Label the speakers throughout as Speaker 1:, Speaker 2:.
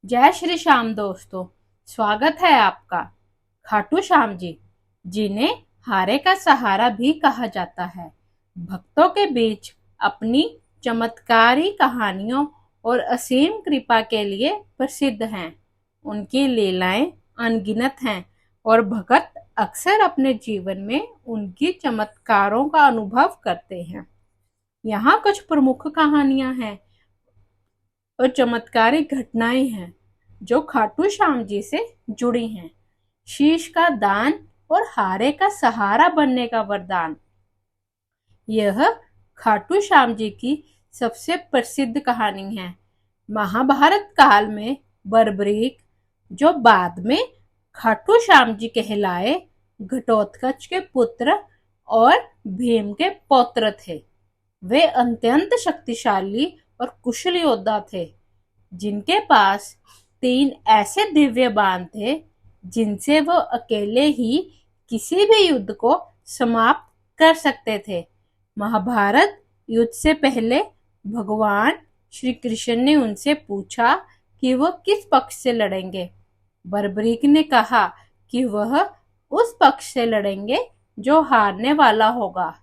Speaker 1: जय श्री श्याम दोस्तों, स्वागत है आपका। खाटू श्याम जी, जिन्हें हारे का सहारा भी कहा जाता है, भक्तों के बीच अपनी चमत्कारी कहानियों और असीम कृपा के लिए प्रसिद्ध हैं। उनकी लीलाएं अनगिनत हैं और भक्त अक्सर अपने जीवन में उनकी चमत्कारों का अनुभव करते हैं। यहाँ कुछ प्रमुख कहानियां हैं और चमत्कारिक घटनाएं हैं जो खाटू श्याम जी से जुड़ी हैं। शीश का दान और हारे का सहारा बनने का वरदान। यह खाटू श्याम जी की सबसे प्रसिद्ध कहानी है। महाभारत काल में बर्बरीक, जो बाद में खाटू श्याम जी कहलाए, घटोत्कच के पुत्र और भीम के पौत्र थे। वे अत्यंत शक्तिशाली और कुशल योद्धा थे, जिनके पास 3 ऐसे दिव्य बाण थे जिनसे वो अकेले ही किसी भी युद्ध को समाप्त कर सकते थे। महाभारत युद्ध से पहले भगवान श्री कृष्ण ने उनसे पूछा कि वह किस पक्ष से लड़ेंगे। बर्बरीक ने कहा कि वह उस पक्ष से लड़ेंगे जो हारने वाला होगा।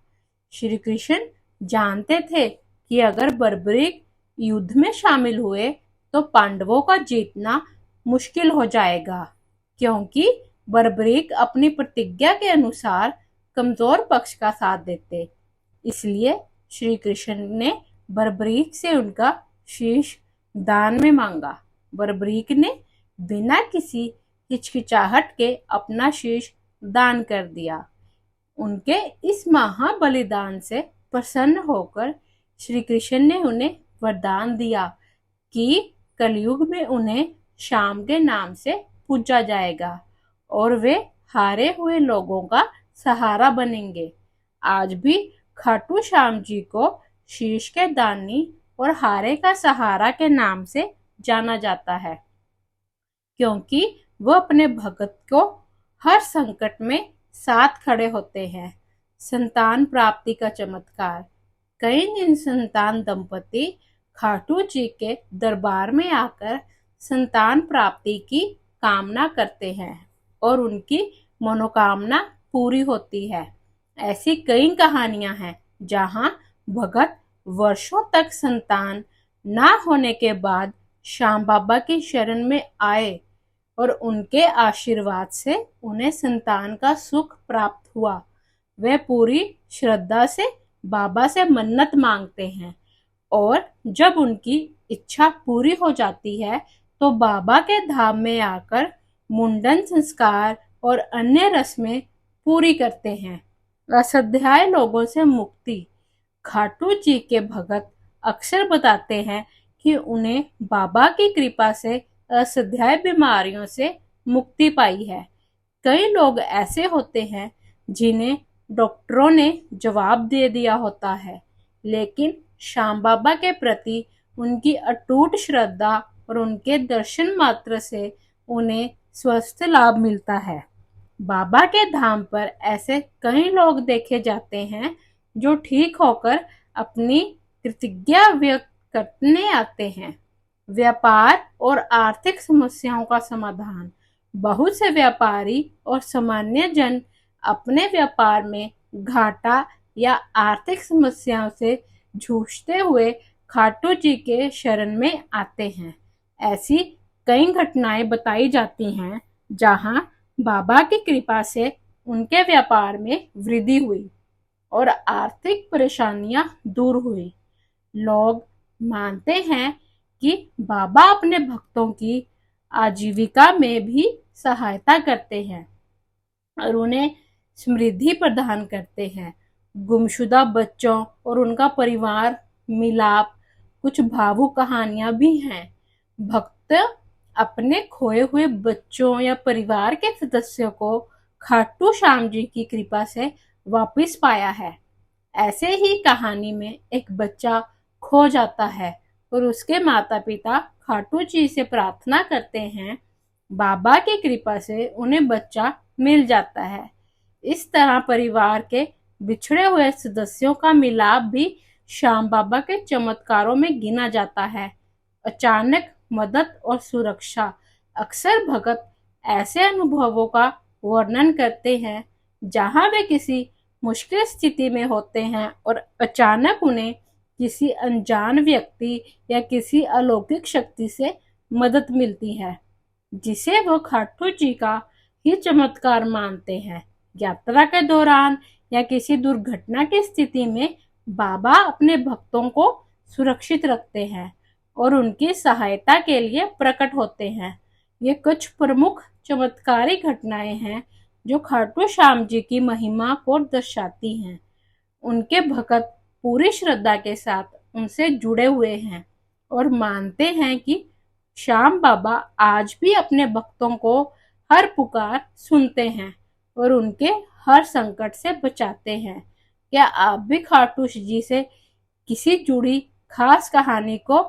Speaker 1: श्री कृष्ण जानते थे कि अगर बर्बरीक युद्ध में शामिल हुए तो पांडवों का जीतना मुश्किल हो जाएगा, क्योंकि बर्बरीक अपनी प्रतिज्ञा के अनुसार कमजोर पक्ष का साथ देते। इसलिए श्री कृष्ण ने बर्बरीक से उनका शीश दान में मांगा। बर्बरीक ने बिना किसी हिचकिचाहट के अपना शीश दान कर दिया। उनके इस महाबलिदान से प्रसन्न होकर श्री कृष्ण ने उन्हें वरदान दिया कि कलयुग में उन्हें श्याम के नाम से पूजा जाएगा और वे हारे हुए लोगों का सहारा बनेंगे। आज भी खाटू श्याम जी को शीश के दानी और हारे का सहारा के नाम से जाना जाता है, क्योंकि वो अपने भक्त को हर संकट में साथ खड़े होते हैं। संतान प्राप्ति का चमत्कार। कई निसंतान दंपति खाटू जी के दरबार में आकर संतान प्राप्ति की कामना करते हैं और उनकी मनोकामना पूरी होती है। ऐसी कई कहानियां हैं जहां भगत वर्षों तक संतान ना होने के बाद श्याम बाबा की शरण में आए और उनके आशीर्वाद से उन्हें संतान का सुख प्राप्त हुआ। वे पूरी श्रद्धा से बाबा से मन्नत मांगते हैं और जब उनकी इच्छा पूरी हो जाती है तो बाबा के धाम में आकर मुंडन संस्कार और अन्य रस्में पूरी करते हैं। असहाय लोगों से मुक्ति। खाटू जी के भगत अक्सर बताते हैं कि उन्हें बाबा की कृपा से असहाय बीमारियों से मुक्ति पाई है। कई लोग ऐसे होते हैं जिन्हें डॉक्टरों ने जवाब दे दिया होता है, लेकिन श्याम बाबा के प्रति उनकी अटूट श्रद्धा और उनके दर्शन मात्र से उन्हें स्वस्थ लाभ मिलता है। बाबा के धाम पर ऐसे कई लोग देखे जाते हैं जो ठीक होकर अपनी कृतज्ञता व्यक्त करने आते हैं। व्यापार और आर्थिक समस्याओं का समाधान। बहुत से व्यापारी और सामान्य जन अपने व्यापार में घाटा या आर्थिक समस्याओं से जूझते हुए खाटू जी के शरण में आते हैं। ऐसी कई घटनाएं बताई जाती हैं जहां बाबा की कृपा से उनके व्यापार में वृद्धि हुई और आर्थिक परेशानियां दूर हुई। लोग मानते हैं कि बाबा अपने भक्तों की आजीविका में भी सहायता करते हैं और उन्हें समृद्धि प्रदान करते हैं। गुमशुदा बच्चों और उनका परिवार मिलाप। कुछ भावुक कहानियां भी हैं। भक्त अपने खोए हुए बच्चों या परिवार के सदस्यों को खाटू श्याम जी की कृपा से वापस पाया है। ऐसे ही कहानी में एक बच्चा खो जाता है और उसके माता पिता खाटू जी से प्रार्थना करते हैं। बाबा की कृपा से उन्हें बच्चा मिल जाता है। इस तरह परिवार के बिछड़े हुए सदस्यों का मिलाप भी श्याम बाबा के चमत्कारों में गिना जाता है। अचानक मदद और सुरक्षा। अक्सर भगत ऐसे अनुभवों का वर्णन करते हैं जहां वे किसी मुश्किल स्थिति में होते हैं और अचानक उन्हें किसी अनजान व्यक्ति या किसी अलौकिक शक्ति से मदद मिलती है, जिसे वो खाटू जी का ही चमत्कार मानते हैं। यात्रा के दौरान या किसी दुर्घटना की स्थिति में बाबा अपने भक्तों को सुरक्षित रखते हैं और उनकी सहायता के लिए प्रकट होते हैं। ये कुछ प्रमुख चमत्कारी घटनाएं हैं जो खाटू श्याम जी की महिमा को दर्शाती हैं। उनके भक्त पूरी श्रद्धा के साथ उनसे जुड़े हुए हैं और मानते हैं कि श्याम बाबा आज भी अपने भक्तों को हर पुकार सुनते हैं और उनके हर संकट से बचाते हैं। क्या आप भी खाटू जी से किसी जुड़ी खास कहानी को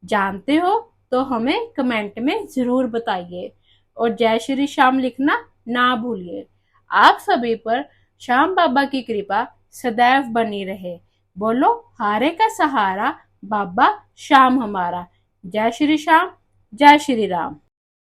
Speaker 1: जानते हो तो हमें कमेंट में जरूर बताइए और जय श्री श्याम लिखना ना भूलिए। आप सभी पर श्याम बाबा की कृपा सदैव बनी रहे। बोलो हारे का सहारा बाबा श्याम हमारा। जय श्री श्याम, जय श्री राम।